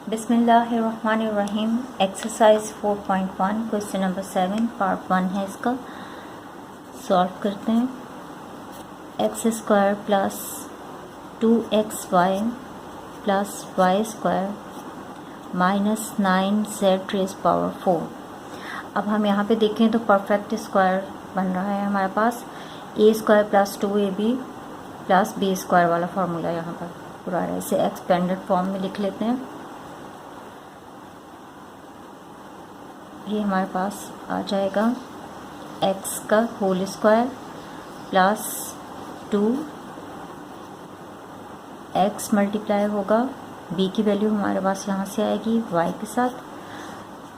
बिस्मिल्लाहिर्रहमानिर्रहीम। Exercise 4.1 question number 7 part 1 है। इसका सॉल्व करते हैं। X square plus 2xy plus Y square minus 9z raise power 4। अब हम यहाँ पे देखें तो परफेक्ट स्क्वायर बन रहा है हमारे पास। A square plus 2ab plus B square वाला फार्मूला यहाँ पर पूरा है। इसे एक्सपेंडेड फॉर्म में लिख लेते हैं। ये हमारे पास आ जाएगा x का whole square plus 2x multiply होगा b की वैल्यू हमारे पास यहाँ से आएगी y के साथ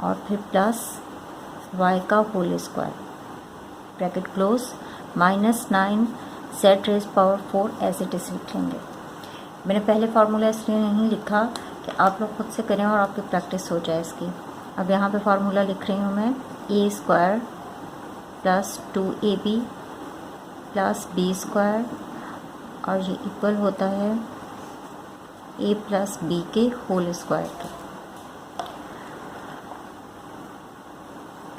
और फिर प्लस y का whole square bracket close minus 9z raise power 4 as it is लिख लेंगे। मैंने पहले फार्मूला इसलिए नहीं लिखा कि आप लोग खुद से करें और आपकी प्रैक्टिस हो जाए इसकी। अब यहाँ पे फार्मूला लिख रही हूँ मैं। A square plus 2ab plus B square और ये इक्वल होता है ए प्लस बी के होल स्क्वायर के।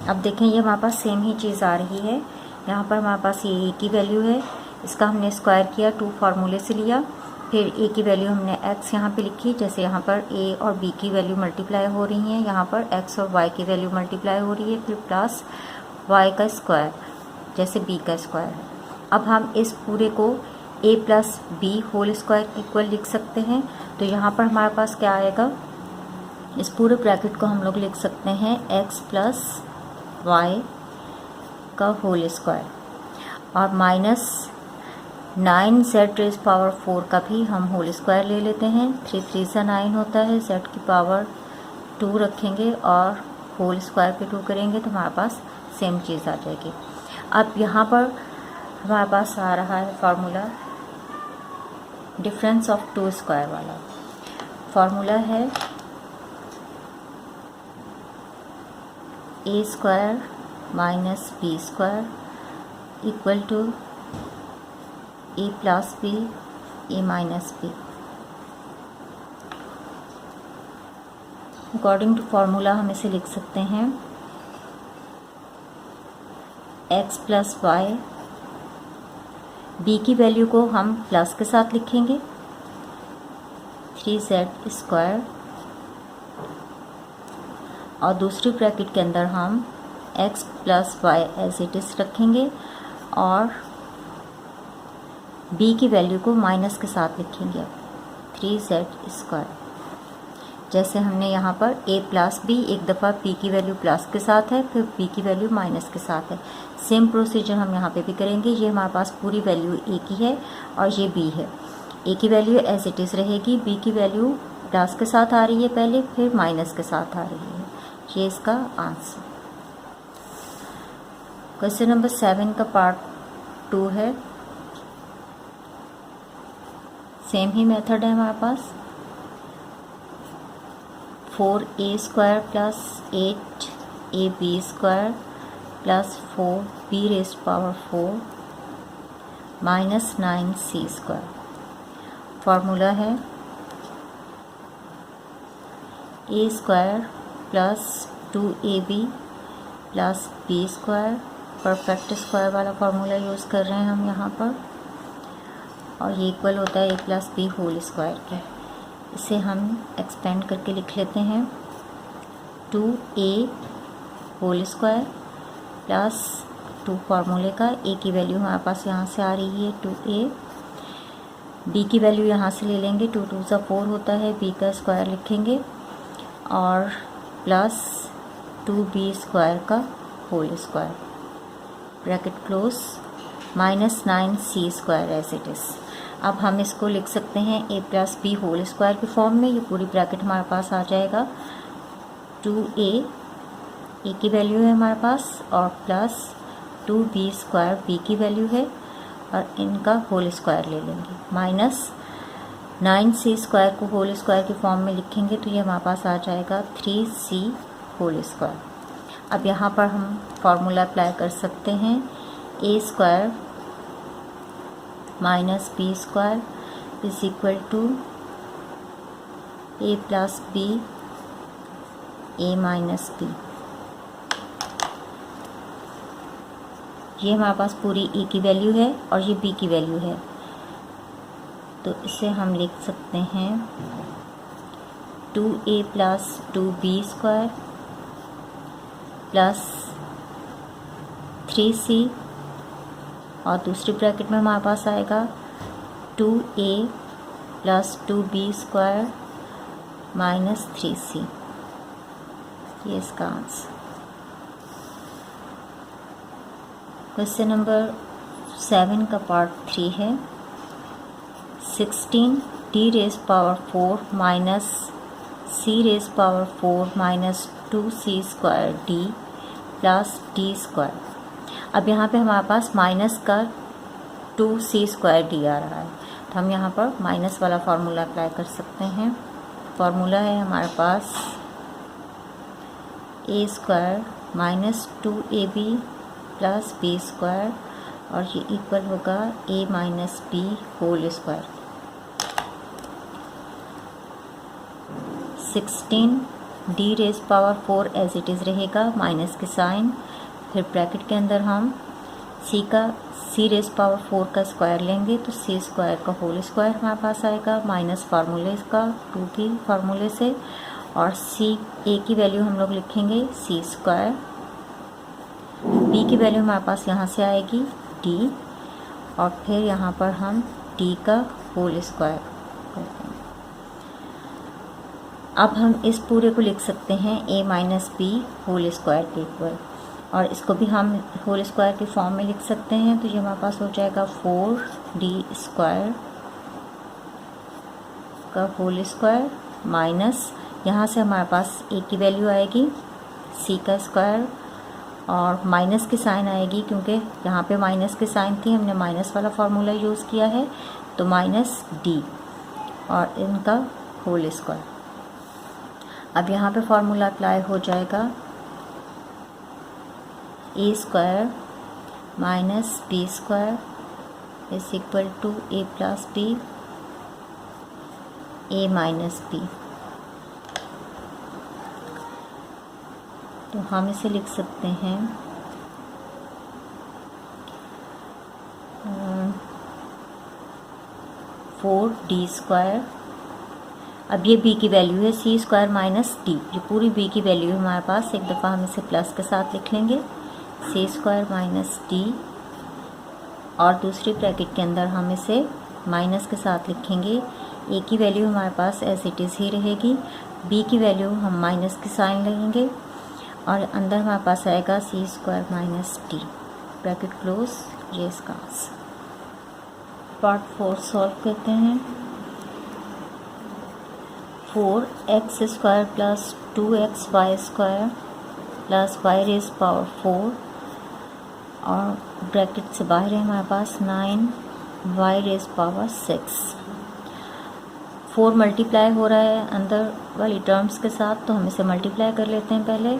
अब देखें ये हमारे पास सेम ही चीज़ आ रही है। यहाँ पर हमारे पास ये ए की वैल्यू है, इसका हमने स्क्वायर किया 2 फार्मूले से लिया। फिर ए की वैल्यू हमने x यहाँ पे लिखी, जैसे यहाँ पर a और b की वैल्यू मल्टीप्लाई हो रही हैं, यहाँ पर x और y की वैल्यू मल्टीप्लाई हो रही है। फिर प्लस y का स्क्वायर जैसे b का स्क्वायर है। अब हम इस पूरे को a plus B whole square equal लिख सकते हैं। तो यहाँ पर हमारे पास क्या आएगा, इस पूरे ब्रैकेट को हम लोग लिख सकते हैं x प्लस वाई का होल स्क्वायर और माइनस 9z रेज़ पावर 4 का भी हम होल स्क्वायर ले लेते हैं। 3 3 से 9 होता है, z की पावर 2 रखेंगे और होल स्क्वायर पे 2 करेंगे तो हमारे पास सेम चीज़ आ जाएगी। अब यहाँ पर हमारे पास आ रहा है फार्मूला डिफरेंस ऑफ 2 स्क्वायर वाला। फार्मूला है a square minus b square equal to a plus B A minus b. According to formula हम इसे लिख सकते हैं x प्लस वाई, b की वैल्यू को हम प्लस के साथ लिखेंगे 3z स्क्वायर और दूसरी ब्रैकेट के अंदर हम x plus Y as it is रखेंगे और b की वैल्यू को माइनस के साथ लिखेंगे 3z स्क्वायर। जैसे हमने यहाँ पर a प्लस बी, एक दफ़ा b की वैल्यू प्लस के साथ है, फिर b की वैल्यू माइनस के साथ है। सेम प्रोसीजर हम यहाँ पे भी करेंगे। ये हमारे पास पूरी वैल्यू a की है और ये b है। a की वैल्यू एज इट इज़ रहेगी, b की वैल्यू प्लस के साथ आ रही है पहले, फिर माइनस के साथ आ रही है। ये इसका आंसर। क्वेश्चन नंबर 7 का पार्ट 2 है। सेम ही मेथड है हमारे पास। 4a square plus 8ab square plus 4b rays power 4 minus 9c square. Formula है a square plus 2ab plus b square. Perfect square वाला फार्मूला यूज़ कर रहे हैं हम यहाँ पर और ये इक्वल होता है a plus B whole square के। इसे हम एक्सपेंड करके लिख लेते हैं 2a होल स्क्वायर प्लस 2 फार्मूले का। a की वैल्यू हमारे पास यहाँ से आ रही है 2a, b की वैल्यू यहाँ से ले लेंगे 2 2 सा 4 होता है, b का स्क्वायर लिखेंगे और प्लस 2b स्क्वायर का whole square bracket close minus 9c square as it is. अब हम इसको लिख सकते हैं a plus B whole square के फॉर्म में। ये पूरी ब्रैकेट हमारे पास आ जाएगा 2a, a की वैल्यू है हमारे पास और प्लस 2b स्क्वायर b की वैल्यू है और इनका होल स्क्वायर ले लेंगे माइनस 9c स्क्वायर को होल स्क्वायर के फॉर्म में लिखेंगे तो ये हमारे पास आ जाएगा 3c होल स्क्वायर। अब यहाँ पर हम फार्मूला अप्लाई कर सकते हैं a square minus b square is equal to a plus B A minus B. ये हमारे पास पूरी ए की वैल्यू है और ये बी की वैल्यू है, तो इसे हम लिख सकते हैं 2a plus 2b square plus 3c, और दूसरी ब्रैकेट में हमारे पास आएगा 2a plus 2b square minus 3c। ये इसका आंसर। क्वेश्चन नंबर 7 का पार्ट 3 है। 16d raise power 4 minus c raise power 4 minus 2c square d plus d square. अब यहाँ पे हमारे पास माइनस का 2c स्क्वायर d आ रहा है, तो हम यहाँ पर माइनस वाला फार्मूला अप्लाई कर सकते हैं। फार्मूला है हमारे पास a square minus 2ab plus B square, और ये इक्वल होगा a minus B whole square. 16d raise power 4 as it is रहेगा, माइनस के साइन, फिर ब्रैकेट के अंदर हम c रेज पावर 4 का स्क्वायर लेंगे तो c स्क्वायर का होल स्क्वायर हमारे पास आएगा, माइनस फार्मूले का 2 की फार्मूले से, और a की वैल्यू हम लोग लिखेंगे c स्क्वायर, b की वैल्यू हमारे पास यहाँ से आएगी d, और फिर यहाँ पर हम d का होल स्क्वायर करते हैं। अब हम इस पूरे को लिख सकते हैं a minus B whole square के इक्वल, और इसको भी हम होल स्क्वायर के फॉर्म में लिख सकते हैं, तो ये हमारे पास हो जाएगा 4d स्क्वायर का होल स्क्वायर माइनस, यहाँ से हमारे पास a की वैल्यू आएगी c का स्क्वायर, और माइनस की साइन आएगी क्योंकि यहाँ पे माइनस की साइन थी, हमने माइनस वाला फार्मूला यूज़ किया है, तो माइनस d और इनका होल स्क्वायर। अब यहाँ पे फार्मूला अप्लाई हो जाएगा a square minus b square is equal to a plus b, a minus b. तो हम इसे लिख सकते हैं 4d स्क्वायर। अब ये b की वैल्यू है c स्क्वायर माइनस d, ये पूरी b की वैल्यू है हमारे पास, एक दफ़ा हम इसे प्लस के साथ लिख लेंगे c स्क्वायर माइनस d, और दूसरी ब्रैकेट के अंदर हम इसे माइनस के साथ लिखेंगे। a की वैल्यू हमारे पास एज इट इज़ ही रहेगी, b की वैल्यू हम माइनस की साइन लेंगे, और अंदर हमारे पास आएगा c square minus d, bracket close. ये इसका आंसर। पार्ट 4 सॉल्व करते हैं। 4x square plus 2xy square plus y raise power 4, और ब्रैकेट से बाहर है हमारे पास 9y रेज पावर 6। 4 मल्टीप्लाई हो रहा है अंदर वाली टर्म्स के साथ, तो हम इसे मल्टीप्लाई कर लेते हैं पहले।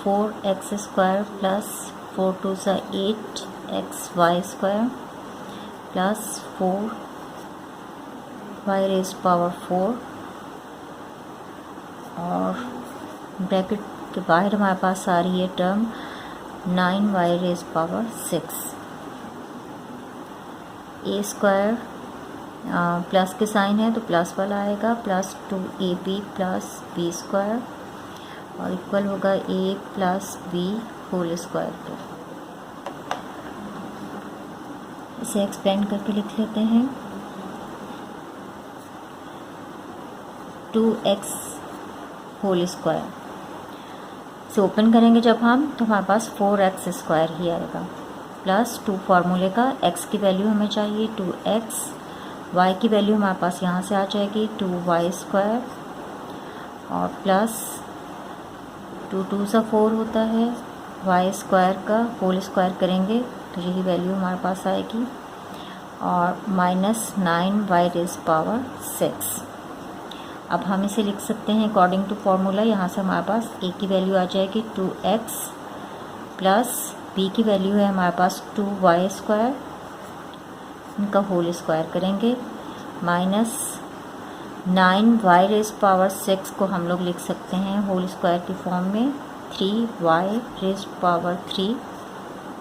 4x स्क्वायर प्लस 4 2 सा 8xy square plus 4y raise power 4, और ब्रैकेट के बाहर हमारे पास आ रही है term 9y raise power 6। a square plus के साइन है तो प्लस वाला आएगा, plus 2ab plus b square, और इक्वल होगा a plus b whole square के। इसे एक्सपेंड करके लिख लेते हैं 2x होल स्क्वायर। इसे ओपन करेंगे जब हम, तो हमारे पास 4x स्क्वायर ही आएगा, प्लस 2 फार्मूले का x की वैल्यू हमें चाहिए 2x, y की वैल्यू हमारे पास यहाँ से आ जाएगी 2y स्क्वायर, और प्लस 2 2 सा 4 होता है, y स्क्वायर का होल स्क्वायर करेंगे तो यही वैल्यू हमारे पास आएगी, और माइनस 9y रेज पावर 6। अब हम इसे लिख सकते हैं अकॉर्डिंग टू फार्मूला। यहाँ से हमारे पास a की वैल्यू आ जाएगी 2x प्लस b की वैल्यू है हमारे पास 2y स्क्वायर, इनका होल स्क्वायर करेंगे, माइनस 9y रेज़ पावर 6 को हम लोग लिख सकते हैं होल स्क्वायर की फॉर्म में 3y रेज़ पावर 3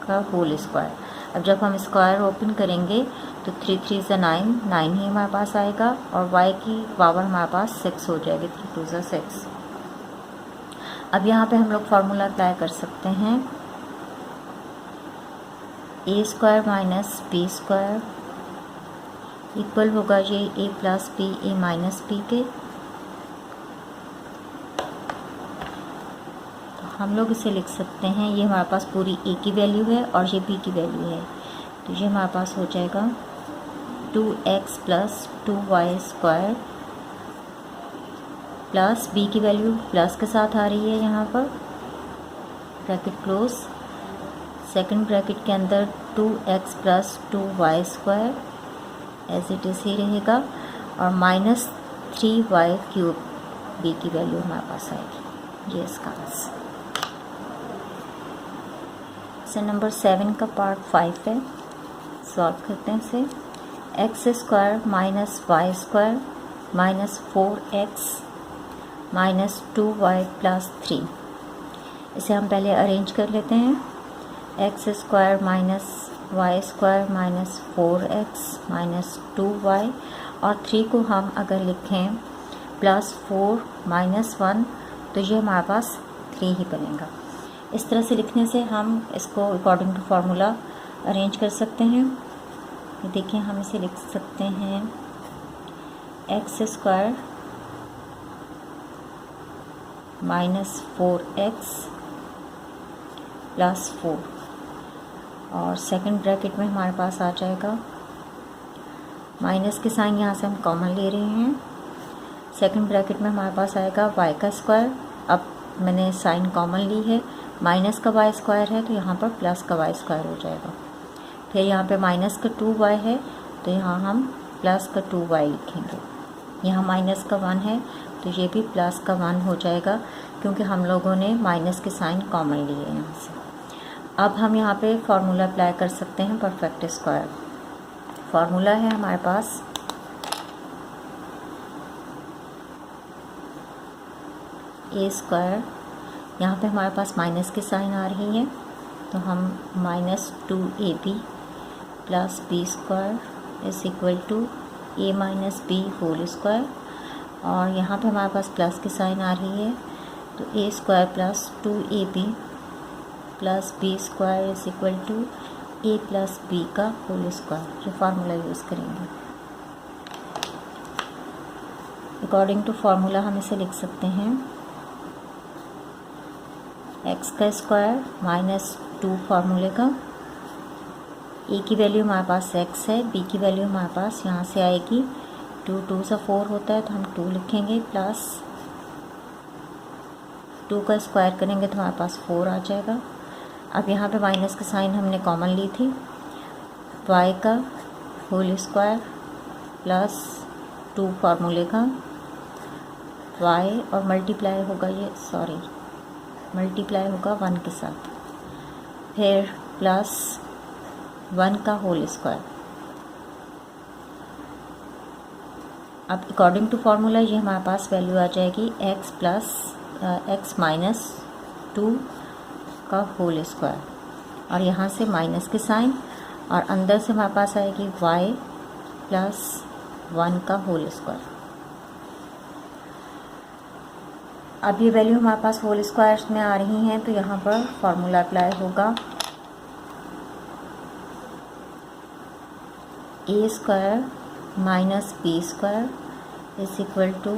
का होल स्क्वायर। अब जब हम स्क्वायर ओपन करेंगे तो 3 3 ज़ा 9 ही हमारे पास आएगा और y की पावर हमारे पास 6 हो जाएगी, 3 2 ज़ा 6। अब यहाँ पे हम लोग फार्मूला अप्लाई कर सकते हैं, a square minus b square equal होगा ये a plus B A minus b के। तो हम लोग इसे लिख सकते हैं, ये हमारे पास पूरी a की वैल्यू है और ये b की वैल्यू है, तो ये हमारे पास हो जाएगा 2x plus 2y square plus b की वैल्यू प्लस के साथ आ रही है यहाँ पर, ब्रैकेट क्लोज, सेकंड ब्रैकेट के अंदर 2x plus 2y square as it is ही रहेगा और माइनस 3y क्यूब b की वैल्यू हमारे पास आएगी। ये इसका आंसर। क्वेश्चन नंबर 7 का पार्ट 5 है, सॉल्व करते हैं इसे। X square minus y square minus 4x minus 2y plus 3, इसे हम पहले अरेंज कर लेते हैं। X square minus y square minus 4x minus 2y और 3 को हम अगर लिखें प्लस 4 माइनस 1 तो ये हमारे पास 3 ही बनेगा। इस तरह से लिखने से हम इसको अकॉर्डिंग टू फार्मूला अरेंज कर सकते हैं। ये देखिए, हम इसे लिख सकते हैं x square minus 4x plus 4 और सेकंड ब्रैकेट में हमारे पास आ जाएगा, माइनस के साइन यहाँ से हम कॉमन ले रहे हैं, सेकंड ब्रैकेट में हमारे पास आएगा y का स्क्वायर। अब मैंने साइन कॉमन ली है, माइनस का y स्क्वायर है तो यहाँ पर प्लस का y स्क्वायर हो जाएगा। फिर यहाँ पे माइनस का 2y है तो यहाँ हम प्लस का 2y लिखेंगे। यहाँ माइनस का 1 है तो ये भी प्लस का 1 हो जाएगा, क्योंकि हम लोगों ने माइनस के साइन कॉमन लिए हैं यहाँ से। अब हम यहाँ पे फार्मूला अप्लाई कर सकते हैं परफेक्ट स्क्वायर। फार्मूला है हमारे पास ए स्क्वायर, यहाँ पे हमारे पास माइनस की साइन आ रही है तो हम minus 2ab plus B square is equal to a minus B whole square, और यहाँ पे हमारे पास प्लस की साइन आ रही है तो a square plus 2ab plus B square is equal to a plus b का होल स्क्वायर। ये फार्मूला यूज़ करेंगे। अकॉर्डिंग टू फार्मूला हम इसे लिख सकते हैं एक्स का स्क्वायर माइनस 2 फार्मूले का, ए की वैल्यू हमारे पास x है, बी की वैल्यू हमारे पास यहाँ से आएगी 2 2 से 4 होता है तो हम 2 लिखेंगे, प्लस 2 का स्क्वायर करेंगे तो हमारे पास 4 आ जाएगा। अब यहाँ पे माइनस का साइन हमने कॉमन ली थी, y का होल स्क्वायर प्लस 2 फार्मूले का y और मल्टीप्लाई होगा, ये मल्टीप्लाई होगा 1 के साथ, फिर प्लस 1 का होल स्क्वायर। अब अकॉर्डिंग टू फार्मूला ये हमारे पास वैल्यू आ जाएगी x प्लस x माइनस 2 का होल स्क्वायर, और यहाँ से माइनस के साइन और अंदर से हमारे पास आएगी y प्लस 1 का होल स्क्वायर। अब ये वैल्यू हमारे पास होल स्क्वायर में आ रही हैं तो यहाँ पर फार्मूला अप्लाई होगा a square minus b square is equal to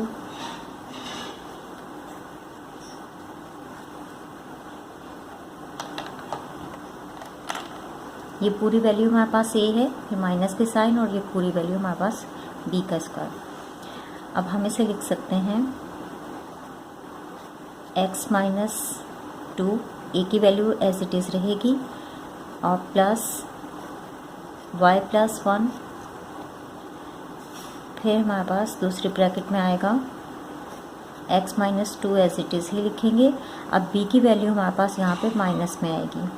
ये पूरी वैल्यू हमारे पास ए है, फिर माइनस के साइन और ये पूरी वैल्यू हमारे पास बी का स्क्वायर। अब हम इसे लिख सकते हैं x माइनस 2, ए की वैल्यू एज इट इज़ रहेगी, और प्लस y प्लस 1, फिर हमारे पास दूसरे ब्रैकेट में आएगा x minus 2 as it is ही लिखेंगे। अब b की वैल्यू हमारे पास यहाँ पे माइनस में आएगी,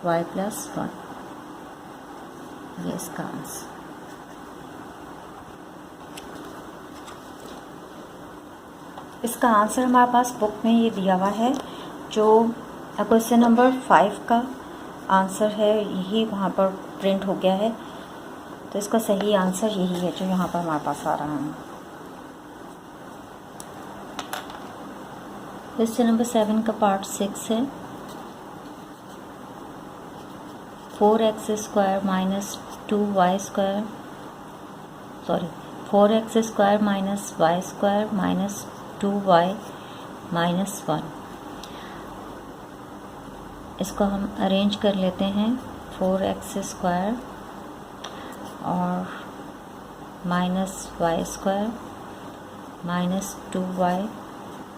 y प्लस 1, ये इसका आंसर। इसका आंसर हमारे पास बुक में ये दिया हुआ है, जो क्वेश्चन नंबर 5 का आंसर है, यही वहाँ पर प्रिंट हो गया है। तो इसका सही आंसर यही है जो यहाँ पर हमारे पास आ रहा है। क्वेश्चन नंबर 7 का पार्ट 6 है। 4x² minus 2y² 4x² minus y² minus 2y minus 1। इसको हम अरेंज कर लेते हैं। 4x² और minus y² minus 2y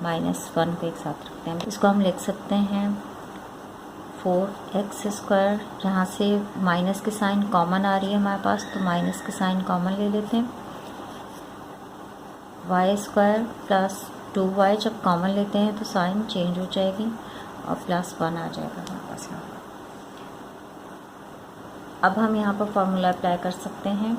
minus 1 को एक साथ रखते हैं। इसको हम लिख सकते हैं 4x², जहाँ से माइनस के साइन कॉमन आ रही है हमारे पास, तो माइनस के साइन कॉमन ले लेते हैं। y² प्लस 2y जब कॉमन लेते हैं तो साइन चेंज हो जाएगी और प्लस 1 आ जाएगा हमारे पास यहाँ पर। अब हम यहाँ पर फॉर्मूला अप्लाई कर सकते हैं।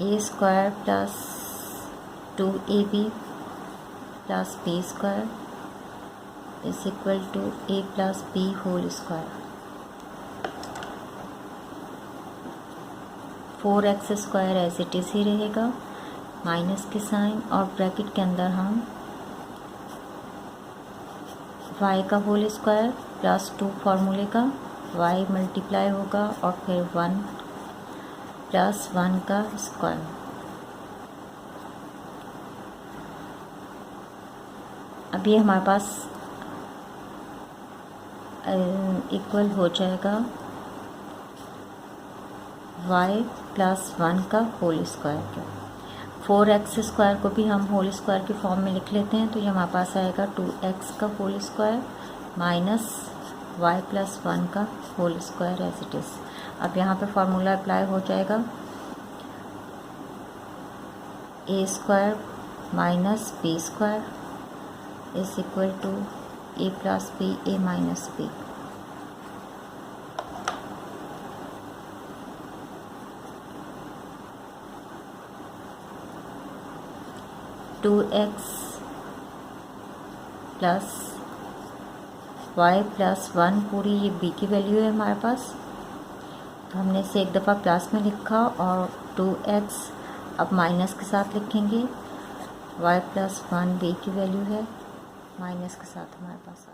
a² plus 2ab plus b² is equal to a plus b whole square. 4x² as it is ही रहेगा, माइनस के साइन, और ब्रैकेट के अंदर हम y का होल स्क्वायर प्लस 2 फार्मूले का y मल्टीप्लाई होगा और फिर 1 प्लस 1 का स्क्वायर। अब ये हमारे पास इक्वल हो जाएगा y प्लस 1 का होल स्क्वायर का। 4x² को भी हम होल स्क्वायर के फॉर्म में लिख लेते हैं, तो ये हमारे पास आएगा 2x का whole square minus y plus 1 का whole square as it is. अब यहाँ पे फार्मूला अप्लाई हो जाएगा। a² minus b² is equal to a plus b a minus b। Two x plus y plus 1 पूरी ये b की वैल्यू है हमारे पास, तो हमने इसे एक दफ़ा प्लस में लिखा और 2x अब माइनस के साथ लिखेंगे। y प्लस 1 b की वैल्यू है, माइनस के साथ हमारे पास